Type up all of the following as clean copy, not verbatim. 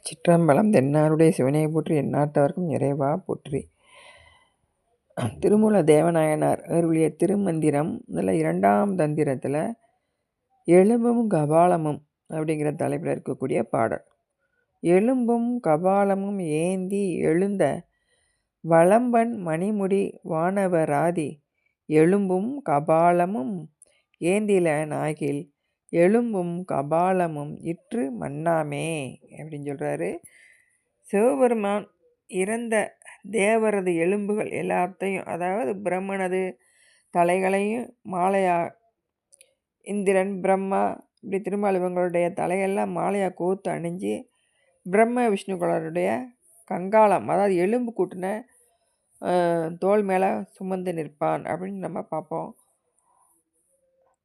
சிற்றம்பலம். தென்னாருடைய சிவனை போற்றி, எந்நாட்டவர்க்கும் இறைவா போற்றி. திருமூல தேவநாயனார் அருளிய திருமந்திரம் இதில் 2ஆம் தந்திரத்தில் எலும்பும் கபாலமும் அப்படிங்கிற தலைப்பில் இருக்கக்கூடிய பாடல். எலும்பும் கபாலமும் ஏந்தி எழுந்த வளம்பன் மணிமுடி வானவராதி, எலும்பும் கபாலமும் ஏந்தில நாகில் எலும்பும் கபாலமும் இற்று மன்னாமே அப்படின்னு சொல்கிறாரு. சிவபெருமான் இறந்த தேவரது எலும்புகள் எல்லாத்தையும், அதாவது பிரம்மனது தலைகளையும் மாலையா, இந்திரன் பிரம்மா இப்படி திருமால் இவங்களுடைய தலையெல்லாம் மாலையாக கோத்து அணிஞ்சு பிரம்ம விஷ்ணுக்களுடைய கங்காளம், அதாவது எலும்பு கூட்டின தோல் மேலே சுமந்து நிற்பான் அப்படின்னு நம்ம பார்ப்போம்.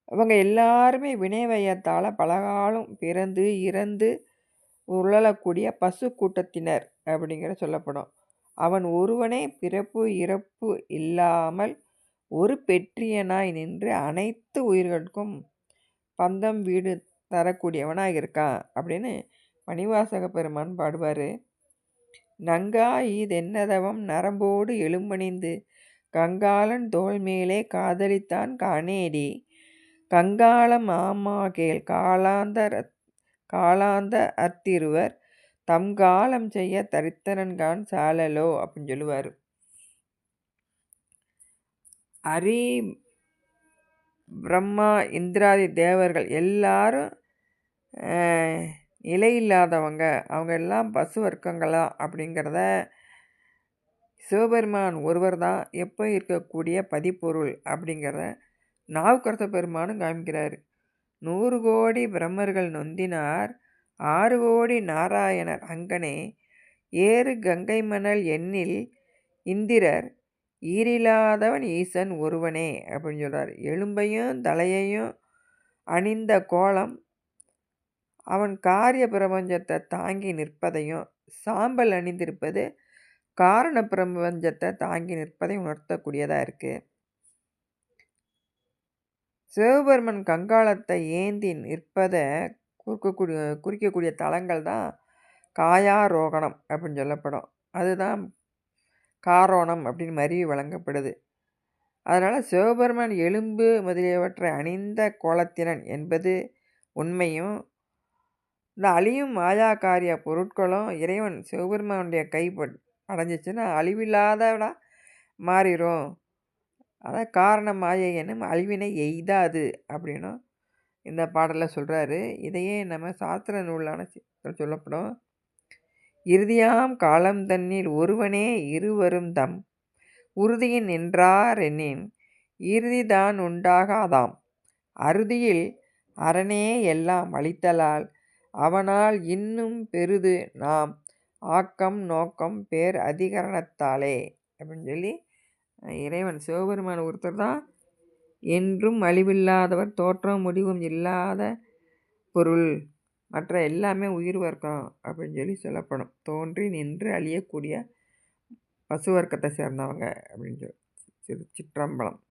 இவங்க எல்லாருமே வினைவயத்தால் பலகாலம் பிறந்து இறந்து உழலக்கூடிய பசு கூட்டத்தினர் அப்படிங்கிற சொல்லப்படும். அவன் ஒருவனே பிறப்பு இறப்பு இல்லாமல் ஒரு பெற்றியனாய் நின்று அனைத்து உயிர்களுக்கும் பந்தம் வீடு தரக்கூடியவனாக இருக்கான் அப்படின்னு மணிவாசக பெருமான் பாடுவார். நங்கா இதென்னதவம் நரம்போடு எலும்பணிந்து கங்காளன் தோல் மேலே காதலித்தான் காணேடி, கங்காளம் ஆமாகேல் காலாந்த அத்திருவர் தம் காலம் செய்ய தரித்தனன்கான் சாலலோ அப்படின்னு சொல்லுவார். அரி பிரம்மா இந்திராதி தேவர்கள் எல்லாரும் நிலையில்லாதவங்க, அவங்க எல்லாம் பசு வர்க்கங்களா அப்படிங்கிறத சிவபெருமான் ஒருவர் தான் எப்போ இருக்கக்கூடிய பதிப்பொருள் அப்படிங்கிறத நாவுக்கரச பெருமானும் காமிக்கிறார். 100 கோடி பிரம்மர்கள் நொந்தினார் 6 கோடி நாராயணர் அங்கனே, ஏறு கங்கை மணல் எண்ணில் இந்திரர் ஈரில்லாதவன் ஈசன் ஒருவனே அப்படின்னு சொல்கிறார். எலும்பையும் தலையையும் அணிந்த கோலம் அவன் காரிய பிரபஞ்சத்தை தாங்கி நிற்பதையும், சாம்பல் அணிந்திருப்பது காரண பிரபஞ்சத்தை தாங்கி நிற்பதையும் உணர்த்தக்கூடியதாக இருக்குது. சிவபெருமன் கங்காளத்தை ஏந்தி நிற்பதை குறிக்கக்கூடிய தலங்கள் தான் காயாரோகணம் அப்படின்னு சொல்லப்படும். அதுதான் காரோணம் அப்படின்னு மருவி வழங்கப்படுது. அதனால் சிவபெருமான் எலும்பு முதலியவற்றை அணிந்த கோலத்தினன் என்பது உண்மையும், இந்த அழியும் மாயாக்காரிய பொருட்களும் இறைவன் சிவபெருமானுடைய கை அடைஞ்சிச்சுன்னா அழிவில்லாதவனா மாறிடும். அதான் காரண மாயை என்னும் அழிவினை எய்தாது அப்படின்னும் இந்த பாடலில் சொல்கிறாரு. இதையே நம்ம சாஸ்திர நூலான சொல்லப்படும். இறுதியாம் காலம் தன்னில் ஒருவனே இருவரும் தம் உறுதியின் நின்றார் எண்ணின் இறுதிதான் உண்டாகாதாம், அறுதியில் அரணே எல்லாம் அளித்தலால் அவனால் இன்னும் பெரிது நாம் ஆக்கம் நோக்கம் பேர் அதிகரணத்தாலே அப்படின்னு சொல்லி இறைவன் சிவபெருமான் ஒருத்தர் தான் என்றும் அழிவில்லாதவர், தோற்றம் முடிவும் இல்லாத பொருள், மற்ற எல்லாமே உயிர் வர்க்கம் அப்படின்னு சொல்லி சொல்லப்படும். தோன்றி நின்று அழியக்கூடிய பசு வர்க்கத்தை சேர்ந்தவங்க அப்படின்னு சொல்லி சிற்றம்பலம்.